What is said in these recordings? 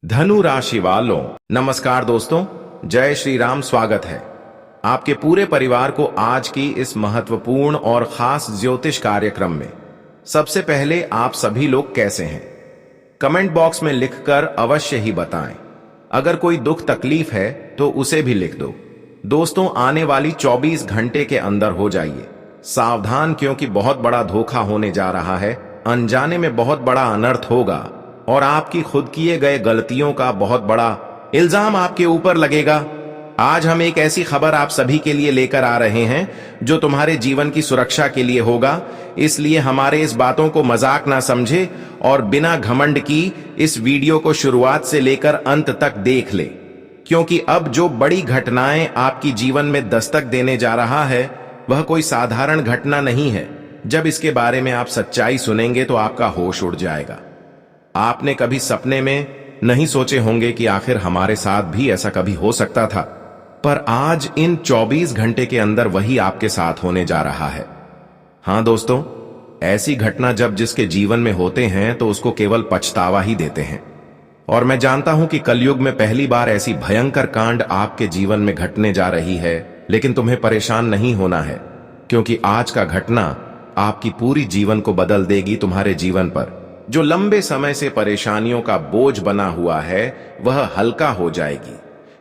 धनु राशि वालों, नमस्कार दोस्तों। जय श्री राम। स्वागत है आपके पूरे परिवार को आज की इस महत्वपूर्ण और खास ज्योतिष कार्यक्रम में। सबसे पहले आप सभी लोग कैसे हैं? कमेंट बॉक्स में लिखकर अवश्य ही बताएं। अगर कोई दुख तकलीफ है तो उसे भी लिख दो। दोस्तों, आने वाली 24 घंटे के अंदर हो जाइए सावधान, क्योंकि बहुत बड़ा धोखा होने जा रहा है। अनजाने में बहुत बड़ा अनर्थ होगा और आपकी खुद किए गए गलतियों का बहुत बड़ा इल्जाम आपके ऊपर लगेगा। आज हम एक ऐसी खबर आप सभी के लिए लेकर आ रहे हैं जो तुम्हारे जीवन की सुरक्षा के लिए होगा। इसलिए हमारे इस बातों को मजाक ना समझे और बिना घमंड की इस वीडियो को शुरुआत से लेकर अंत तक देख ले, क्योंकि अब जो बड़ी घटनाएं आपकी जीवन में दस्तक देने जा रहा है वह कोई साधारण घटना नहीं है। जब इसके बारे में आप सच्चाई सुनेंगे तो आपका होश उड़ जाएगा। आपने कभी सपने में नहीं सोचे होंगे कि आखिर हमारे साथ भी ऐसा कभी हो सकता था, पर आज इन 24 घंटे के अंदर वही आपके साथ होने जा रहा है। हां दोस्तों, ऐसी घटना जब जिसके जीवन में होते हैं तो उसको केवल पछतावा ही देते हैं। और मैं जानता हूं कि कलयुग में पहली बार ऐसी भयंकर कांड आपके जीवन में घटने जा रही है, लेकिन तुम्हें परेशान नहीं होना है, क्योंकि आज का घटना आपकी पूरी जीवन को बदल देगी। तुम्हारे जीवन पर जो लंबे समय से परेशानियों का बोझ बना हुआ है वह हल्का हो जाएगी,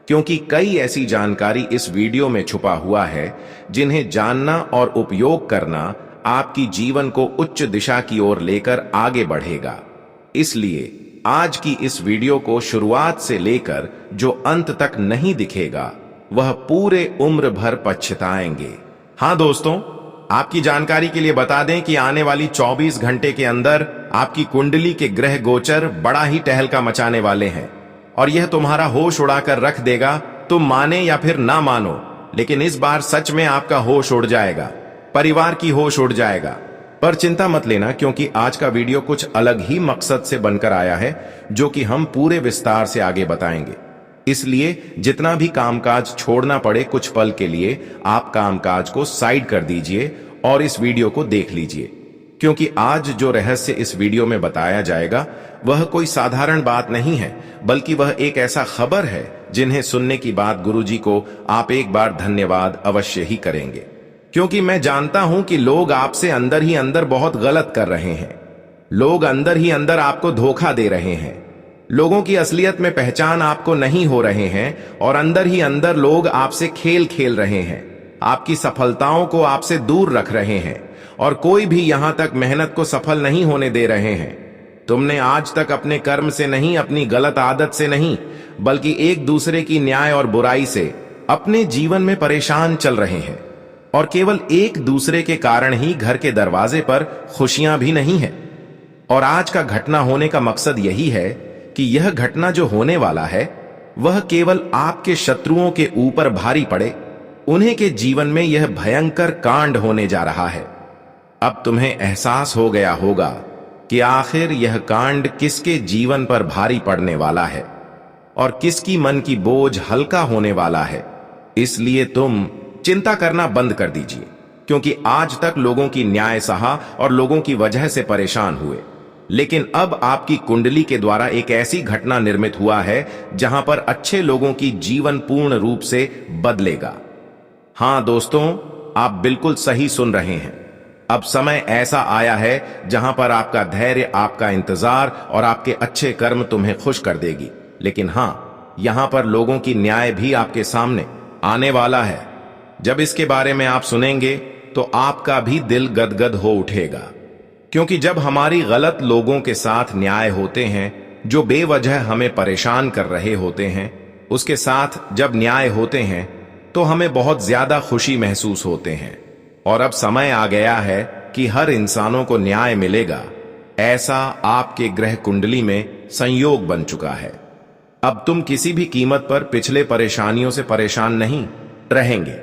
क्योंकि कई ऐसी जानकारी इस वीडियो में छुपा हुआ है जिन्हें जानना और उपयोग करना आपकी जीवन को उच्च दिशा की ओर लेकर आगे बढ़ेगा। इसलिए आज की इस वीडियो को शुरुआत से लेकर जो अंत तक नहीं दिखेगा वह पूरे उम्र भर पछताएंगे। हां दोस्तों, आपकी जानकारी के लिए बता दें कि आने वाली 24 घंटे के अंदर आपकी कुंडली के ग्रह गोचर बड़ा ही टहलका मचाने वाले हैं और यह तुम्हारा होश उड़ाकर रख देगा। तुम माने या फिर ना मानो, लेकिन इस बार सच में आपका होश उड़ जाएगा, परिवार की होश उड़ जाएगा। पर चिंता मत लेना, क्योंकि आज का वीडियो कुछ अलग ही मकसद से बनकर आया है, जो कि हम पूरे विस्तार से आगे बताएंगे। इसलिए जितना भी कामकाज छोड़ना पड़े कुछ पल के लिए आप कामकाज को साइड कर दीजिए और इस वीडियो को देख लीजिए, क्योंकि आज जो रहस्य इस वीडियो में बताया जाएगा वह कोई साधारण बात नहीं है, बल्कि वह एक ऐसा खबर है जिन्हें सुनने की बात गुरुजी को आप एक बार धन्यवाद अवश्य ही करेंगे। क्योंकि मैं जानता हूं कि लोग आपसे अंदर ही अंदर बहुत गलत कर रहे हैं। लोग अंदर ही अंदर आपको धोखा दे रहे हैं। लोगों की असलियत में पहचान आपको नहीं हो रहे हैं और अंदर ही अंदर लोग आपसे खेल खेल रहे हैं। आपकी सफलताओं को आपसे दूर रख रहे हैं और कोई भी यहां तक मेहनत को सफल नहीं होने दे रहे हैं। तुमने आज तक अपने कर्म से नहीं, अपनी गलत आदत से नहीं, बल्कि एक दूसरे की न्याय और बुराई से अपने जीवन में परेशान चल रहे हैं। और केवल एक दूसरे के कारण ही घर के दरवाजे पर खुशियां भी नहीं है। और आज का घटना होने का मकसद यही है कि यह घटना जो होने वाला है वह केवल आपके शत्रुओं के ऊपर भारी पड़े। उन्हीं के जीवन में यह भयंकर कांड होने जा रहा है। अब तुम्हें एहसास हो गया होगा कि आखिर यह कांड किसके जीवन पर भारी पड़ने वाला है और किसकी मन की बोझ हल्का होने वाला है। इसलिए तुम चिंता करना बंद कर दीजिए, क्योंकि आज तक लोगों की न्याय सहा और लोगों की वजह से परेशान हुए, लेकिन अब आपकी कुंडली के द्वारा एक ऐसी घटना निर्मित हुआ है जहां पर अच्छे लोगों की जीवन पूर्ण रूप से बदलेगा। हां दोस्तों, आप बिल्कुल सही सुन रहे हैं। अब समय ऐसा आया है जहां पर आपका धैर्य, आपका इंतजार और आपके अच्छे कर्म तुम्हें खुश कर देगी। लेकिन हां, यहां पर लोगों की न्याय भी आपके सामने आने वाला है। जब इसके बारे में आप सुनेंगे तो आपका भी दिल गदगद हो उठेगा, क्योंकि जब हमारी गलत लोगों के साथ न्याय होते हैं, जो बेवजह हमें परेशान कर रहे होते हैं, उसके साथ जब न्याय होते हैं तो हमें बहुत ज्यादा खुशी महसूस होते हैं। और अब समय आ गया है कि हर इंसानों को न्याय मिलेगा। ऐसा आपके ग्रह कुंडली में संयोग बन चुका है। अब तुम किसी भी कीमत पर पिछले परेशानियों से परेशान नहीं रहेंगे।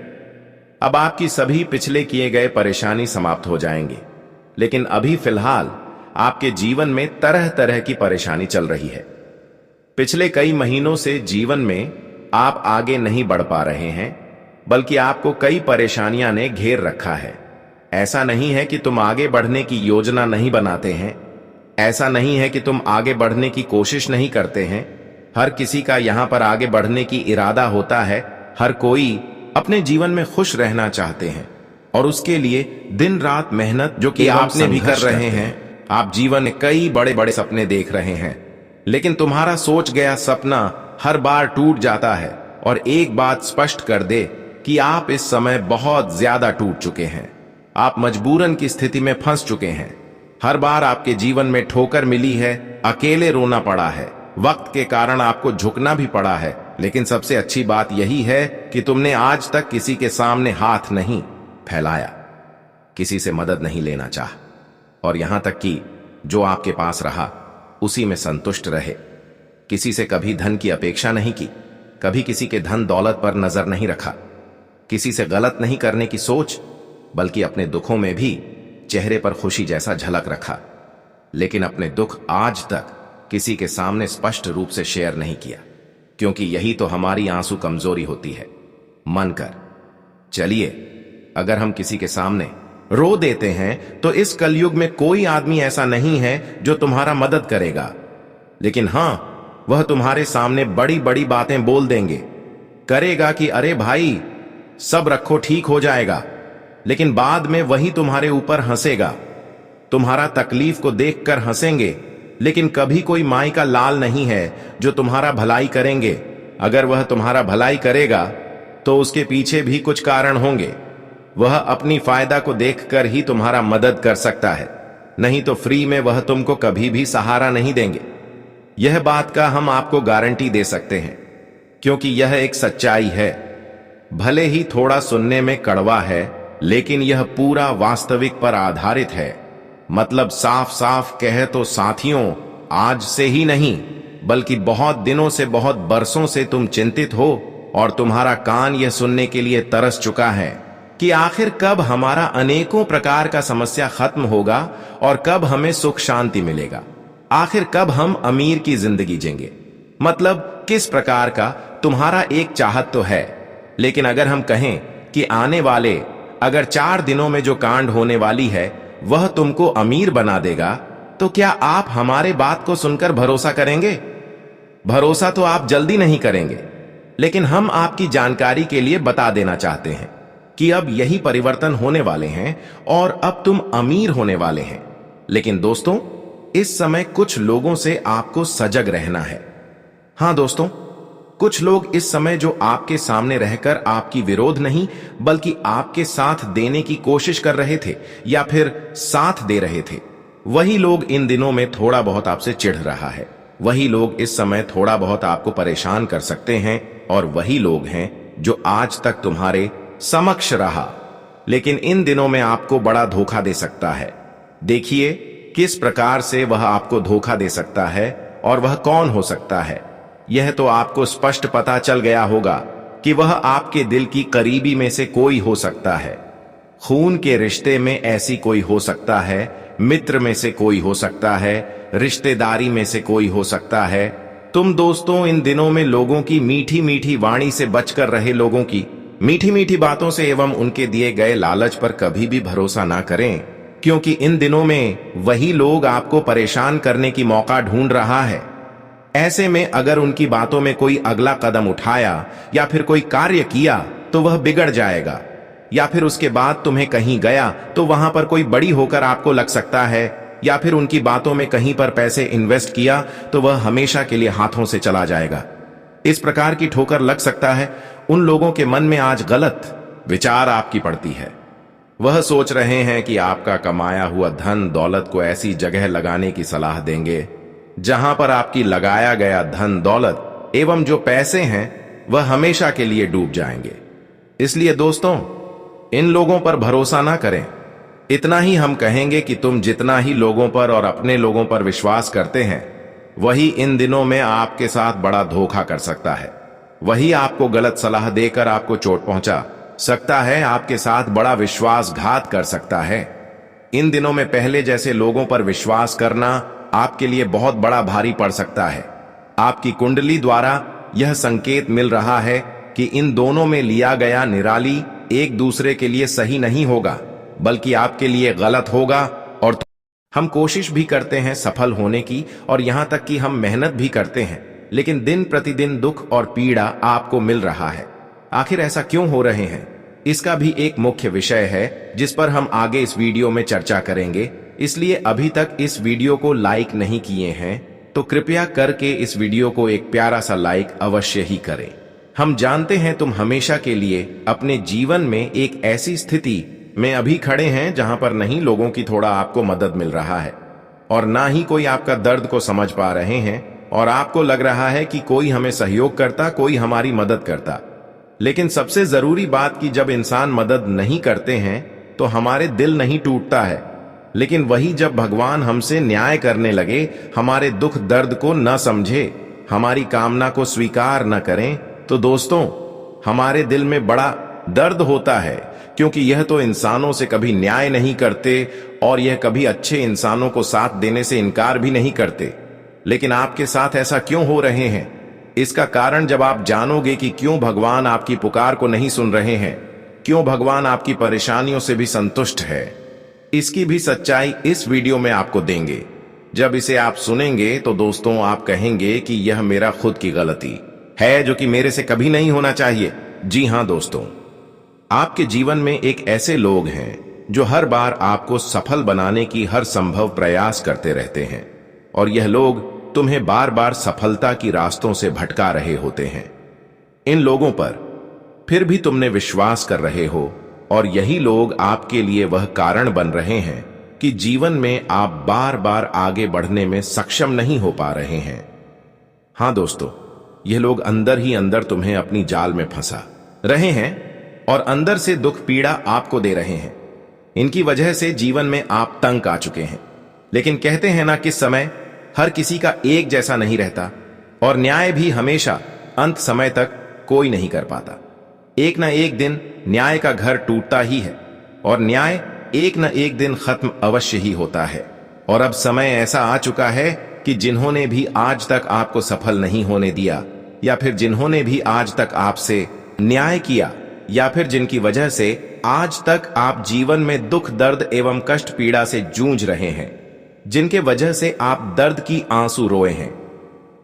अब आपकी सभी पिछले किए गए परेशानी समाप्त हो जाएंगे। लेकिन अभी फिलहाल आपके जीवन में तरह तरह की परेशानी चल रही है। पिछले कई महीनों से जीवन में आप आगे नहीं बढ़ पा रहे हैं, बल्कि आपको कई परेशानियां ने घेर रखा है। ऐसा नहीं है कि तुम आगे बढ़ने की योजना नहीं बनाते हैं, ऐसा नहीं है कि तुम आगे बढ़ने की कोशिश नहीं करते हैं, हर किसी का यहाँ पर आगे बढ़ने की इरादा होता है। हर कोई अपने जीवन में खुश रहना चाहते हैं और उसके लिए दिन रात मेहनत जो कि आपने भी कर रहे हैं। आप जीवन में कई बड़े बड़े सपने देख रहे हैं, लेकिन तुम्हारा सोच गया सपना हर बार टूट जाता है। और एक बात स्पष्ट कर दे कि आप इस समय बहुत ज्यादा टूट चुके हैं। आप मजबूरन की स्थिति में फंस चुके हैं। हर बार आपके जीवन में ठोकर मिली है, अकेले रोना पड़ा है, वक्त के कारण आपको झुकना भी पड़ा है। लेकिन सबसे अच्छी बात यही है कि तुमने आज तक किसी के सामने हाथ नहीं फैलाया, किसी से मदद नहीं लेना चाहा, और यहां तक कि जो आपके पास रहा उसी में संतुष्ट रहे। किसी से कभी धन की अपेक्षा नहीं की, कभी किसी के धन दौलत पर नजर नहीं रखा, किसी से गलत नहीं करने की सोच, बल्कि अपने दुखों में भी चेहरे पर खुशी जैसा झलक रखा। लेकिन अपने दुख आज तक किसी के सामने स्पष्ट रूप से शेयर नहीं किया, क्योंकि यही तो हमारी आंसू कमजोरी होती है। मन कर चलिए, अगर हम किसी के सामने रो देते हैं तो इस कलयुग में कोई आदमी ऐसा नहीं है जो तुम्हारा मदद करेगा। लेकिन हां, वह तुम्हारे सामने बड़ी बड़ी बातें बोल देंगे, करेगा कि अरे भाई सब रखो, ठीक हो जाएगा। लेकिन बाद में वही तुम्हारे ऊपर हंसेगा, तुम्हारा तकलीफ को देखकर हंसेंगे। लेकिन कभी कोई माई का लाल नहीं है जो तुम्हारा भलाई करेंगे। अगर वह तुम्हारा भलाई करेगा तो उसके पीछे भी कुछ कारण होंगे। वह अपनी फायदा को देखकर ही तुम्हारा मदद कर सकता है, नहीं तो फ्री में वह तुमको कभी भी सहारा नहीं देंगे। यह बात का हम आपको गारंटी दे सकते हैं, क्योंकि यह एक सच्चाई है। भले ही थोड़ा सुनने में कड़वा है, लेकिन यह पूरा वास्तविक पर आधारित है। मतलब साफ साफ कहे तो साथियों, आज से ही नहीं बल्कि बहुत दिनों से, बहुत बरसों से तुम चिंतित हो और तुम्हारा कान यह सुनने के लिए तरस चुका है कि आखिर कब हमारा अनेकों प्रकार का समस्या खत्म होगा और कब हमें सुख शांति मिलेगा। आखिर कब हम अमीर की जिंदगी जिएंगे। मतलब किस प्रकार का तुम्हारा एक चाहत तो है, लेकिन अगर हम कहें कि आने वाले अगर 4 दिनों में जो कांड होने वाली है वह तुमको अमीर बना देगा, तो क्या आप हमारे बात को सुनकर भरोसा करेंगे? भरोसा तो आप जल्दी नहीं करेंगे, लेकिन हम आपकी जानकारी के लिए बता देना चाहते हैं कि अब यही परिवर्तन होने वाले हैं और अब तुम अमीर होने वाले हैं। लेकिन दोस्तों, इस समय कुछ लोगों से आपको सजग रहना है। हां दोस्तों, कुछ लोग इस समय जो आपके सामने रहकर आपकी विरोध नहीं बल्कि आपके साथ देने की कोशिश कर रहे थे या फिर साथ दे रहे थे, वही लोग इन दिनों में थोड़ा बहुत आपसे चिढ़ रहा है। वही लोग इस समय थोड़ा बहुत आपको परेशान कर सकते हैं, और वही लोग हैं जो आज तक तुम्हारे समक्ष रहा, लेकिन इन दिनों में आपको बड़ा धोखा दे सकता है। देखिए किस प्रकार से वह आपको धोखा दे सकता है और वह कौन हो सकता है। यह तो आपको स्पष्ट पता चल गया होगा कि वह आपके दिल की करीबी में से कोई हो सकता है, खून के रिश्ते में ऐसी कोई हो सकता है, मित्र में से कोई हो सकता है, रिश्तेदारी में से कोई हो सकता है। तुम दोस्तों इन दिनों में लोगों की मीठी मीठी वाणी से बचकर रहे, लोगों की मीठी मीठी बातों से एवं उनके दिए गए लालच पर कभी भी भरोसा ना करें, क्योंकि इन दिनों में वही लोग आपको परेशान करने की मौका ढूंढ रहा है। ऐसे में अगर उनकी बातों में कोई अगला कदम उठाया या फिर कोई कार्य किया तो वह बिगड़ जाएगा, या फिर उसके बाद तुम्हें कहीं गया तो वहां पर कोई बड़ी होकर आपको लग सकता है, या फिर उनकी बातों में कहीं पर पैसे इन्वेस्ट किया तो वह हमेशा के लिए हाथों से चला जाएगा। इस प्रकार की ठोकर लग सकता है। उन लोगों के मन में आज गलत विचार आपकी पड़ती है। वह सोच रहे हैं कि आपका कमाया हुआ धन दौलत को ऐसी जगह लगाने की सलाह देंगे जहां पर आपकी लगाया गया धन दौलत एवं जो पैसे हैं वह हमेशा के लिए डूब जाएंगे। इसलिए दोस्तों, इन लोगों पर भरोसा ना करें। इतना ही हम कहेंगे कि तुम जितना ही लोगों पर और अपने लोगों पर विश्वास करते हैं, वही इन दिनों में आपके साथ बड़ा धोखा कर सकता है। वही आपको गलत सलाह देकर आपको चोट पहुंचा सकता है, आपके साथ बड़ा विश्वासघात कर सकता है। इन दिनों में पहले जैसे लोगों पर विश्वास करना आपके लिए बहुत बड़ा भारी पड़ सकता है। आपकी कुंडली द्वारा यह संकेत मिल रहा है कि इन दोनों में लिया गया निराली एक दूसरे के लिए सही नहीं होगा, बल्कि आपके लिए गलत होगा। और हम कोशिश भी करते हैं सफल होने की, और यहां तक कि हम मेहनत भी करते हैं, लेकिन दिन प्रतिदिन दुख और पीड़ा आपको मिल रहा है। आखिर ऐसा क्यों हो रहे हैं? इसका भी एक मुख्य विषय है जिस पर हम आगे इस वीडियो में चर्चा करेंगे। इसलिए अभी तक इस वीडियो को लाइक नहीं किए हैं तो कृपया करके इस वीडियो को एक प्यारा सा लाइक अवश्य ही करें। हम जानते हैं तुम हमेशा के लिए अपने जीवन में एक ऐसी स्थिति में अभी खड़े हैं जहां पर नहीं लोगों की थोड़ा आपको मदद मिल रहा है और ना ही कोई आपका दर्द को समझ पा रहे हैं, और आपको लग रहा है कि कोई हमें सहयोग करता, कोई हमारी मदद करता। लेकिन सबसे जरूरी बात कि जब इंसान मदद नहीं करते हैं तो हमारे दिल नहीं टूटता है, लेकिन वही जब भगवान हमसे न्याय करने लगे, हमारे दुख दर्द को न समझे, हमारी कामना को स्वीकार न करें, तो दोस्तों हमारे दिल में बड़ा दर्द होता है, क्योंकि यह तो इंसानों से कभी न्याय नहीं करते और यह कभी अच्छे इंसानों को साथ देने से इनकार भी नहीं करते। लेकिन आपके साथ ऐसा क्यों हो रहे हैं? इसका कारण जब आप जानोगे कि क्यों भगवान आपकी पुकार को नहीं सुन रहे हैं, क्यों भगवान आपकी परेशानियों से भी संतुष्ट है, इसकी भी सच्चाई इस वीडियो में आपको देंगे। जब इसे आप सुनेंगे तो दोस्तों आप कहेंगे कि यह मेरा खुद की गलती है जो कि मेरे से कभी नहीं होना चाहिए। जी हां दोस्तों, आपके जीवन में एक ऐसे लोग हैं जो हर बार आपको सफल बनाने की हर संभव प्रयास करते रहते हैं, और यह लोग तुम्हें बार बार सफलता की रास्तों से भटका रहे होते हैं। इन लोगों पर फिर भी तुमने विश्वास कर रहे हो, और यही लोग आपके लिए वह कारण बन रहे हैं कि जीवन में आप बार बार आगे बढ़ने में सक्षम नहीं हो पा रहे हैं। हां दोस्तों, यह लोग अंदर ही अंदर तुम्हें अपनी जाल में फंसा रहे हैं और अंदर से दुख पीड़ा आपको दे रहे हैं। इनकी वजह से जीवन में आप तंग आ चुके हैं। लेकिन कहते हैं ना कि समय हर किसी का एक जैसा नहीं रहता, और न्याय भी हमेशा अंत समय तक कोई नहीं कर पाता। एक न एक दिन न्याय का घर टूटता ही है, और न्याय एक न एक दिन खत्म अवश्य ही होता है। और अब समय ऐसा आ चुका है कि जिन्होंने भी आज तक आपको सफल नहीं होने दिया, या फिर जिन्होंने भी आज तक आपसे न्याय किया, या फिर जिनकी वजह से आज तक आप जीवन में दुख दर्द एवं कष्ट पीड़ा से जूझ रहे हैं, जिनके वजह से आप दर्द की आंसू रोए हैं,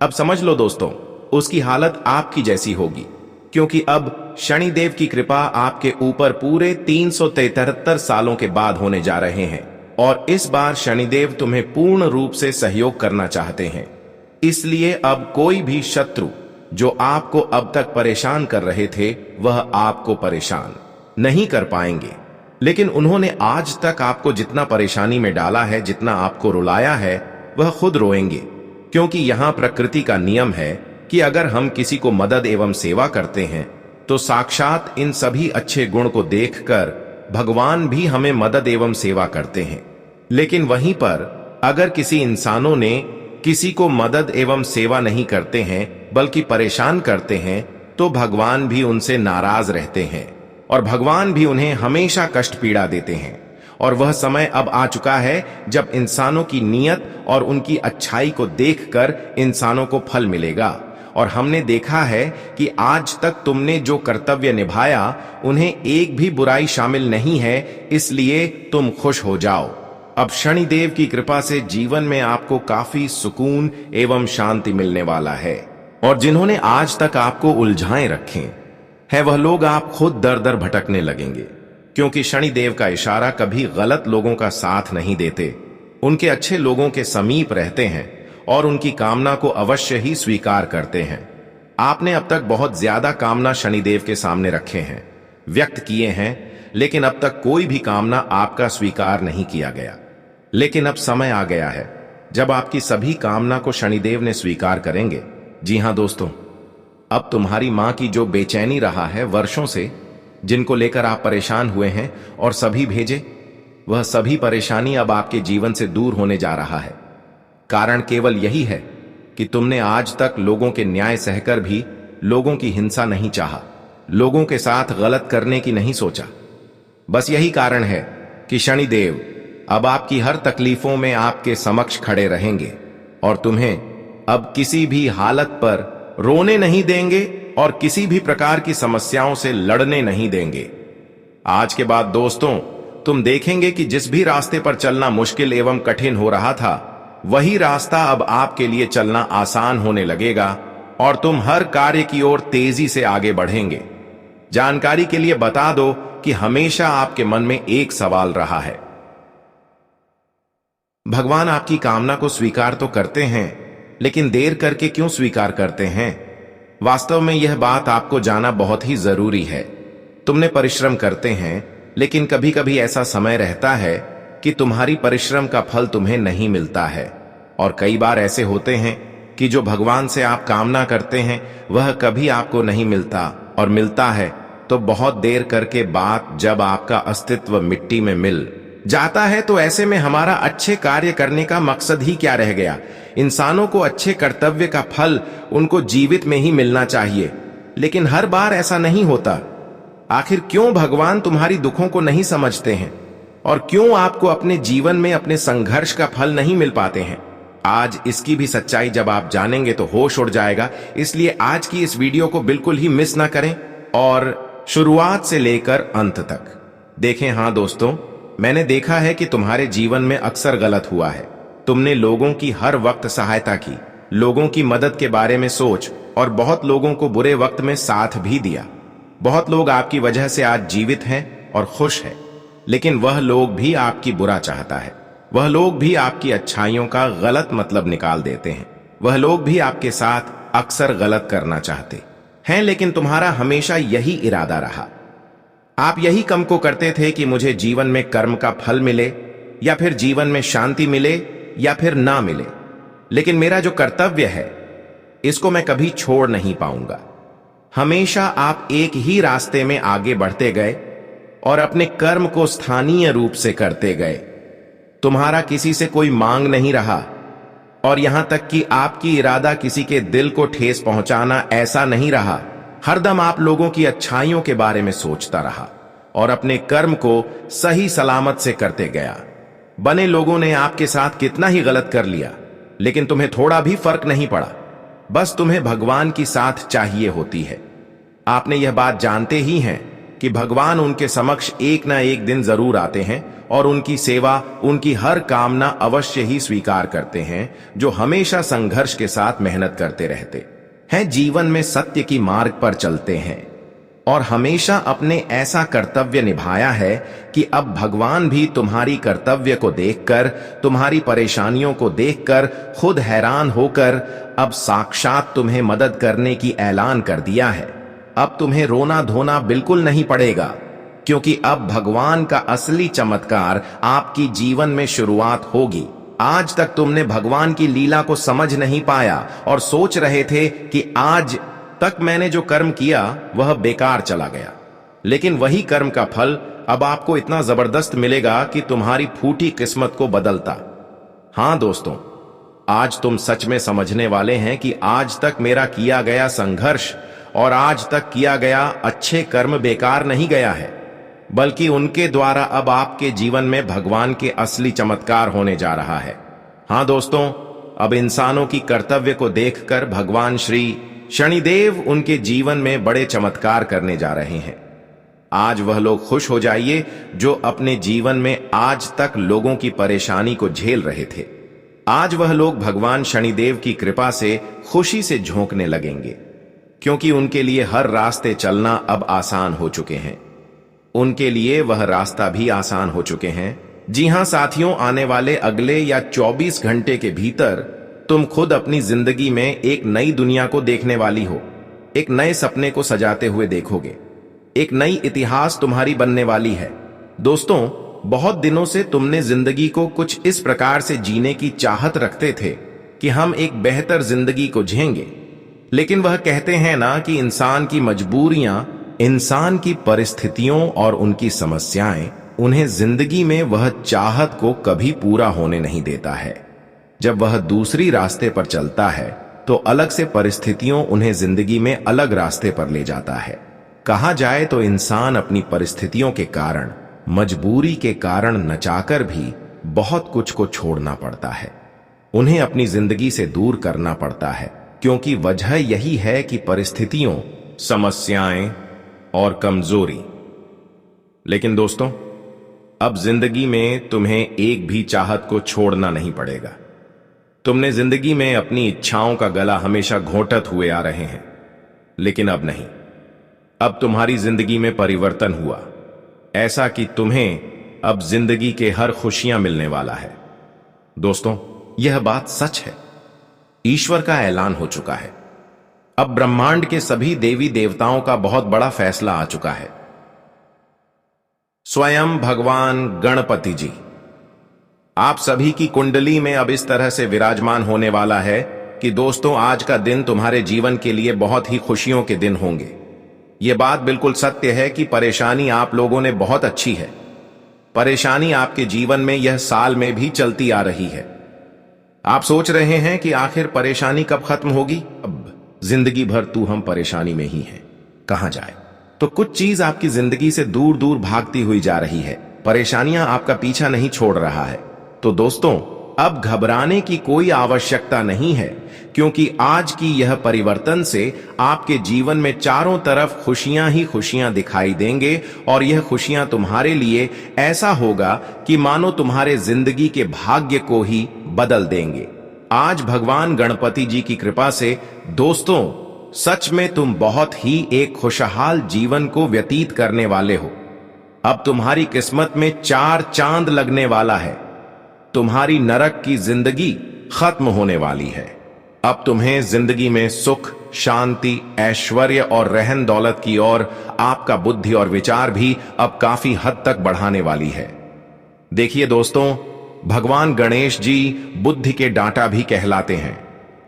अब समझ लो दोस्तों उसकी हालत आपकी जैसी होगी, क्योंकि अब शनिदेव की कृपा आपके ऊपर पूरे 373 सालों के बाद होने जा रहे हैं, और इस बार शनिदेव तुम्हें पूर्ण रूप से सहयोग करना चाहते हैं। इसलिए अब कोई भी शत्रु जो आपको अब तक परेशान कर रहे थे, वह आपको परेशान नहीं कर पाएंगे। लेकिन उन्होंने आज तक आपको जितना परेशानी में डाला है, जितना आपको रुलाया है, वह खुद रोएंगे, क्योंकि यहां प्रकृति का नियम है कि अगर हम किसी को मदद एवं सेवा करते हैं तो साक्षात इन सभी अच्छे गुण को देखकर भगवान भी हमें मदद एवं सेवा करते हैं। लेकिन वहीं पर अगर किसी इंसानों ने किसी को मदद एवं सेवा नहीं करते हैं बल्कि परेशान करते हैं, तो भगवान भी उनसे नाराज रहते हैं और भगवान भी उन्हें हमेशा कष्ट पीड़ा देते हैं। और वह समय अब आ चुका है जब इंसानों की नीयत और उनकी अच्छाई को देखकर इंसानों को फल मिलेगा। और हमने देखा है कि आज तक तुमने जो कर्तव्य निभाया उन्हें एक भी बुराई शामिल नहीं है, इसलिए तुम खुश हो जाओ। अब शनिदेव की कृपा से जीवन में आपको काफी सुकून एवं शांति मिलने वाला है। और जिन्होंने आज तक आपको उलझाए रखे हैं, वह लोग आप खुद दर दर भटकने लगेंगे, क्योंकि शनिदेव का इशारा कभी गलत लोगों का साथ नहीं देते, उनके अच्छे लोगों के समीप रहते हैं और उनकी कामना को अवश्य ही स्वीकार करते हैं। आपने अब तक बहुत ज्यादा कामना शनिदेव के सामने रखे हैं, व्यक्त किए हैं, लेकिन अब तक कोई भी कामना आपका स्वीकार नहीं किया गया। लेकिन अब समय आ गया है जब आपकी सभी कामना को शनिदेव ने स्वीकार करेंगे। जी हां दोस्तों, अब तुम्हारी मां की जो बेचैनी रहा है वर्षों से, जिनको लेकर आप परेशान हुए हैं और सभी भेजे, वह सभी परेशानी अब आपके जीवन से दूर होने जा रहा है। कारण केवल यही है कि तुमने आज तक लोगों के न्याय सहकर भी लोगों की हिंसा नहीं चाहा, लोगों के साथ गलत करने की नहीं सोचा। बस यही कारण है कि शनिदेव अब आपकी हर तकलीफों में आपके समक्ष खड़े रहेंगे और तुम्हें अब किसी भी हालत पर रोने नहीं देंगे और किसी भी प्रकार की समस्याओं से लड़ने नहीं देंगे। आज के बाद दोस्तों तुम देखेंगे कि जिस भी रास्ते पर चलना मुश्किल एवं कठिन हो रहा था, वही रास्ता अब आपके लिए चलना आसान होने लगेगा और तुम हर कार्य की ओर तेजी से आगे बढ़ेंगे। जानकारी के लिए बता दो कि हमेशा आपके मन में एक सवाल रहा है। भगवान आपकी कामना को स्वीकार तो करते हैं, लेकिन देर करके क्यों स्वीकार करते हैं? वास्तव में यह बात आपको जाना बहुत ही जरूरी है। तुमने परिश्रम करते हैं, लेकिन कभी कभी ऐसा समय रहता है कि तुम्हारी परिश्रम का फल तुम्हें नहीं मिलता है। और कई बार ऐसे होते हैं कि जो भगवान से आप कामना करते हैं वह कभी आपको नहीं मिलता, और मिलता है तो बहुत देर करके बाद, जब आपका अस्तित्व मिट्टी में मिल जाता है। तो ऐसे में हमारा अच्छे कार्य करने का मकसद ही क्या रह गया? इंसानों को अच्छे कर्तव्य का फल उनको जीवित में ही मिलना चाहिए, लेकिन हर बार ऐसा नहीं होता। आखिर क्यों भगवान तुम्हारी दुखों को नहीं समझते हैं, और क्यों आपको अपने जीवन में अपने संघर्ष का फल नहीं मिल पाते हैं? आज इसकी भी सच्चाई जब आप जानेंगे तो होश उड़ जाएगा। इसलिए आज की इस वीडियो को बिल्कुल ही मिस ना करें और शुरुआत से लेकर अंत तक देखें। हाँ दोस्तों, मैंने देखा है कि तुम्हारे जीवन में अक्सर गलत हुआ है। तुमने लोगों की हर वक्त सहायता की, लोगों की मदद के बारे में सोच, और बहुत लोगों को बुरे वक्त में साथ भी दिया। बहुत लोग आपकी वजह से आज जीवित हैं और खुश हैं, लेकिन वह लोग भी आपकी बुरा चाहता है। वह लोग भी आपकी अच्छाइयों का गलत मतलब निकाल देते हैं। वह लोग भी आपके साथ अक्सर गलत करना चाहते हैं, लेकिन तुम्हारा हमेशा यही इरादा रहा। आप यही कम को करते थे कि मुझे जीवन में कर्म का फल मिले, या फिर जीवन में शांति मिले, या फिर ना मिले, लेकिन मेरा जो कर्तव्य है इसको मैं कभी छोड़ नहीं पाऊंगा। हमेशा आप एक ही रास्ते में आगे बढ़ते गए और अपने कर्म को स्थानीय रूप से करते गए। तुम्हारा किसी से कोई मांग नहीं रहा, और यहां तक कि आपकी इरादा किसी के दिल को ठेस पहुंचाना ऐसा नहीं रहा। हरदम आप लोगों की अच्छाइयों के बारे में सोचता रहा और अपने कर्म को सही सलामत से करते गया। बने लोगों ने आपके साथ कितना ही गलत कर लिया, लेकिन तुम्हें थोड़ा भी फर्क नहीं पड़ा। बस तुम्हें भगवान की साथ चाहिए होती है। आपने यह बात जानते ही हैं कि भगवान उनके समक्ष एक ना एक दिन जरूर आते हैं, और उनकी सेवा, उनकी हर कामना अवश्य ही स्वीकार करते हैं, जो हमेशा संघर्ष के साथ मेहनत करते रहते हैं, जीवन में सत्य की मार्ग पर चलते हैं, और हमेशा अपने ऐसा कर्तव्य निभाया है कि अब भगवान भी तुम्हारी कर्तव्य को देखकर, तुम्हारी परेशानियों को देखकर खुद हैरान होकर अब साक्षात तुम्हें मदद करने की ऐलान कर दिया है। अब तुम्हें रोना धोना बिल्कुल नहीं पड़ेगा, क्योंकि अब भगवान का असली चमत्कार आपकी जीवन में शुरुआत होगी। आज तक तुमने भगवान की लीला को समझ नहीं पाया और सोच रहे थे कि आज तक मैंने जो कर्म किया वह बेकार चला गया, लेकिन वही कर्म का फल अब आपको इतना जबरदस्त मिलेगा कि तुम्हारी फूटी किस्मत को बदलता। हां दोस्तों, आज तुम सच में समझने वाले हैं कि आज तक मेरा किया गया संघर्ष और आज तक किया गया अच्छे कर्म बेकार नहीं गया है, बल्कि उनके द्वारा अब आपके जीवन में भगवान के असली चमत्कार होने जा रहा है। हां दोस्तों, अब इंसानों की कर्तव्य को देखकर भगवान श्री शनिदेव उनके जीवन में बड़े चमत्कार करने जा रहे हैं। आज वह लोग खुश हो जाइए जो अपने जीवन में आज तक लोगों की परेशानी को झेल रहे थे। आज वह लोग भगवान शनिदेव की कृपा से खुशी से झोंकने लगेंगे, क्योंकि उनके लिए हर रास्ते चलना अब आसान हो चुके हैं। उनके लिए वह रास्ता भी आसान हो चुके हैं। जी हां साथियों, आने वाले अगले या 24 घंटे के भीतर तुम खुद अपनी जिंदगी में एक नई दुनिया को देखने वाली हो। एक नए सपने को सजाते हुए देखोगे। एक नई इतिहास तुम्हारी बनने वाली है। दोस्तों, बहुत दिनों से तुमने जिंदगी को कुछ इस प्रकार से जीने की चाहत रखते थे कि हम एक बेहतर जिंदगी को जिएंगे, लेकिन वह कहते हैं ना कि इंसान की मजबूरियां, इंसान की परिस्थितियों और उनकी समस्याएं उन्हें जिंदगी में वह चाहत को कभी पूरा होने नहीं देता है। जब वह दूसरी रास्ते पर चलता है तो अलग से परिस्थितियों उन्हें जिंदगी में अलग रास्ते पर ले जाता है। कहा जाए तो इंसान अपनी परिस्थितियों के कारण, मजबूरी के कारण नचाकर भी बहुत कुछ को छोड़ना पड़ता है। उन्हें अपनी जिंदगी से दूर करना पड़ता है, क्योंकि वजह यही है कि परिस्थितियों, समस्याएं और कमजोरी। लेकिन दोस्तों, अब जिंदगी में तुम्हें एक भी चाहत को छोड़ना नहीं पड़ेगा। तुमने जिंदगी में अपनी इच्छाओं का गला हमेशा घोंटत हुए आ रहे हैं, लेकिन अब नहीं। अब तुम्हारी जिंदगी में परिवर्तन हुआ, ऐसा कि तुम्हें अब जिंदगी के हर खुशियां मिलने वाला है। दोस्तों, यह बात सच है। ईश्वर का ऐलान हो चुका है। अब ब्रह्मांड के सभी देवी देवताओं का बहुत बड़ा फैसला आ चुका है। स्वयं भगवान गणपति जी आप सभी की कुंडली में अब इस तरह से विराजमान होने वाला है कि दोस्तों, आज का दिन तुम्हारे जीवन के लिए बहुत ही खुशियों के दिन होंगे। यह बात बिल्कुल सत्य है कि परेशानी आप लोगों ने बहुत अच्छी है। परेशानी आपके जीवन में यह साल में भी चलती आ रही है। आप सोच रहे हैं कि आखिर परेशानी कब खत्म होगी। अब जिंदगी भर तू हम परेशानी में ही हैं, कहां जाए। तो कुछ चीज आपकी जिंदगी से दूर दूर भागती हुई जा रही है। परेशानियां आपका पीछा नहीं छोड़ रहा है। तो दोस्तों, अब घबराने की कोई आवश्यकता नहीं है, क्योंकि आज की यह परिवर्तन से आपके जीवन में चारों तरफ खुशियां ही खुशियां दिखाई देंगे। और यह खुशियां तुम्हारे लिए ऐसा होगा कि मानो तुम्हारे जिंदगी के भाग्य को ही बदल देंगे। आज भगवान गणपति जी की कृपा से दोस्तों, सच में तुम बहुत ही एक खुशहाल जीवन को व्यतीत करने वाले हो। अब तुम्हारी किस्मत में 4 चांद लगने वाला है। तुम्हारी नरक की जिंदगी खत्म होने वाली है। अब तुम्हें जिंदगी में सुख, शांति, ऐश्वर्य और रहन दौलत की ओर आपका बुद्धि और विचार भी अब काफी हद तक बढ़ाने वाली है। देखिए दोस्तों, भगवान गणेश जी बुद्धि के डांटा भी कहलाते हैं,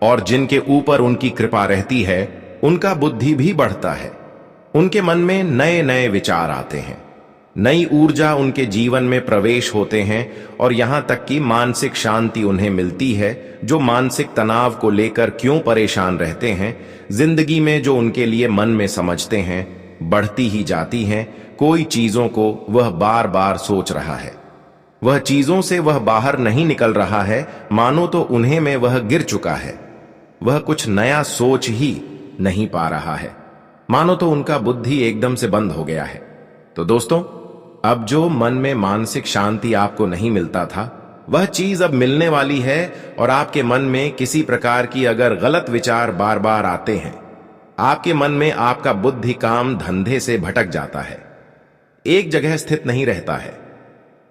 और जिनके ऊपर उनकी कृपा रहती है उनका बुद्धि भी बढ़ता है। उनके मन में नए नए विचार आते हैं, नई ऊर्जा उनके जीवन में प्रवेश होते हैं, और यहां तक कि मानसिक शांति उन्हें मिलती है। जो मानसिक तनाव को लेकर क्यों परेशान रहते हैं, जिंदगी में जो उनके लिए मन में समझते हैं, बढ़ती ही जाती हैं। कोई चीजों को वह बार बार सोच रहा है, वह चीजों से वह बाहर नहीं निकल रहा है, मानो तो उन्हें में वह गिर चुका है। वह कुछ नया सोच ही नहीं पा रहा है, मानो तो उनका बुद्धि एकदम से बंद हो गया है। तो दोस्तों, अब जो मन में मानसिक शांति आपको नहीं मिलता था, वह चीज अब मिलने वाली है। और आपके मन में किसी प्रकार की अगर गलत विचार बार बार आते हैं, आपके मन में आपका बुद्धि काम धंधे से भटक जाता है, एक जगह स्थित नहीं रहता है।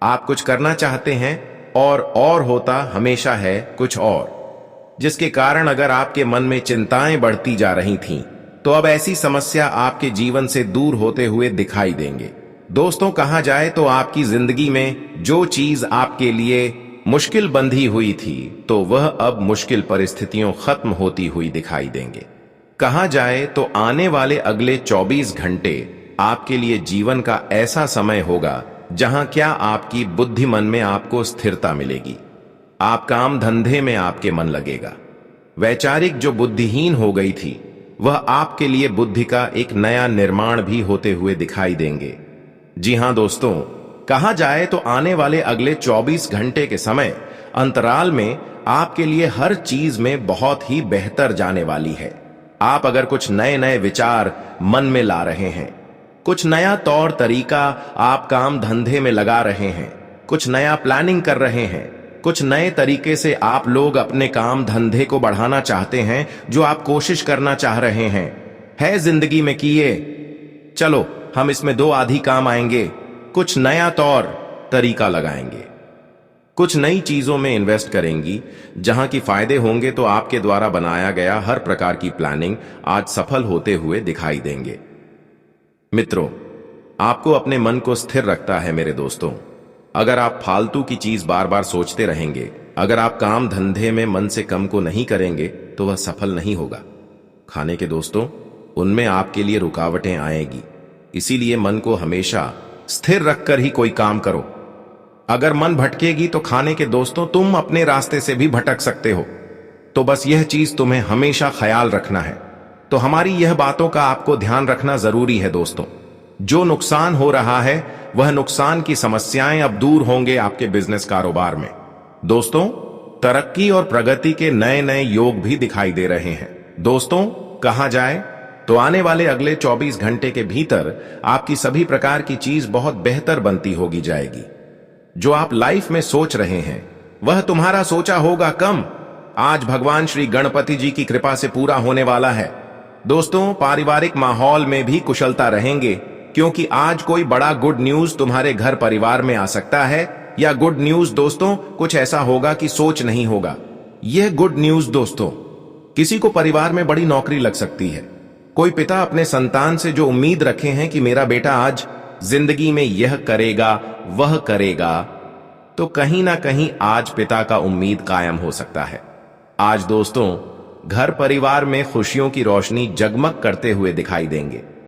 आप कुछ करना चाहते हैं और होता हमेशा है कुछ और, जिसके कारण अगर आपके मन में चिंताएं बढ़ती जा रही थीं, तो अब ऐसी समस्या आपके जीवन से दूर होते हुए दिखाई देंगे। दोस्तों, कहा जाए तो आपकी जिंदगी में जो चीज आपके लिए मुश्किल बंधी हुई थी, तो वह अब मुश्किल परिस्थितियों खत्म होती हुई दिखाई देंगे। कहा जाए तो आने वाले अगले 24 घंटे आपके लिए जीवन का ऐसा समय होगा जहां क्या आपकी बुद्धि मन में आपको स्थिरता मिलेगी। आप काम धंधे में आपके मन लगेगा। वैचारिक जो बुद्धिहीन हो गई थी, वह आपके लिए बुद्धि का एक नया निर्माण भी होते हुए दिखाई देंगे। जी हां दोस्तों, कहा जाए तो आने वाले अगले 24 घंटे के समय अंतराल में आपके लिए हर चीज में बहुत ही बेहतर जाने वाली है। आप अगर कुछ नए नए विचार मन में ला रहे हैं, कुछ नया तौर तरीका आप काम धंधे में लगा रहे हैं, कुछ नया प्लानिंग कर रहे हैं, कुछ नए तरीके से आप लोग अपने काम धंधे को बढ़ाना चाहते हैं, जो आप कोशिश करना चाह रहे हैं, है जिंदगी में किए, चलो हम इसमें 2 आधी काम आएंगे, कुछ नया तौर तरीका लगाएंगे, कुछ नई चीजों में इन्वेस्ट करेंगी, जहां की फायदे होंगे। तो आपके द्वारा बनाया गया हर प्रकार की प्लानिंग आज सफल होते हुए दिखाई देंगे। मित्रों, आपको अपने मन को स्थिर रखता है मेरे दोस्तों। अगर आप फालतू की चीज बार बार सोचते रहेंगे, अगर आप काम धंधे में मन से कम को नहीं करेंगे, तो वह सफल नहीं होगा। खाने के दोस्तों, उनमें आपके लिए रुकावटें आएगी, इसीलिए मन को हमेशा स्थिर रखकर ही कोई काम करो। अगर मन भटकेगी तो खाने के दोस्तों, तुम अपने रास्ते से भी भटक सकते हो। तो बस यह चीज तुम्हें हमेशा ख्याल रखना है। तो हमारी यह बातों का आपको ध्यान रखना जरूरी है दोस्तों। जो नुकसान हो रहा है, वह नुकसान की समस्याएं अब दूर होंगे आपके बिजनेस कारोबार में। दोस्तों, तरक्की और प्रगति के नए नए योग भी दिखाई दे रहे हैं। दोस्तों, कहा जाए तो आने वाले अगले 24 घंटे के भीतर आपकी सभी प्रकार की चीज बहुत बेहतर बनती होगी जाएगी। जो आप लाइफ में सोच रहे हैं, वह तुम्हारा सोचा होगा कम, आज भगवान श्री गणपति जी की कृपा से पूरा होने वाला है। दोस्तों, पारिवारिक माहौल में भी कुशलता रहेंगे, क्योंकि आज कोई बड़ा गुड न्यूज तुम्हारे घर परिवार में आ सकता है। या गुड न्यूज दोस्तों कुछ ऐसा होगा कि सोच नहीं होगा। यह गुड न्यूज दोस्तों, किसी को परिवार में बड़ी नौकरी लग सकती है। कोई पिता अपने संतान से जो उम्मीद रखे हैं कि मेरा बेटा आज जिंदगी में यह करेगा वह करेगा, तो कहीं ना कहीं आज पिता का उम्मीद कायम हो सकता है। आज दोस्तों घर परिवार में खुशियों की रोशनी जगमग करते हुए दिखाई देंगे।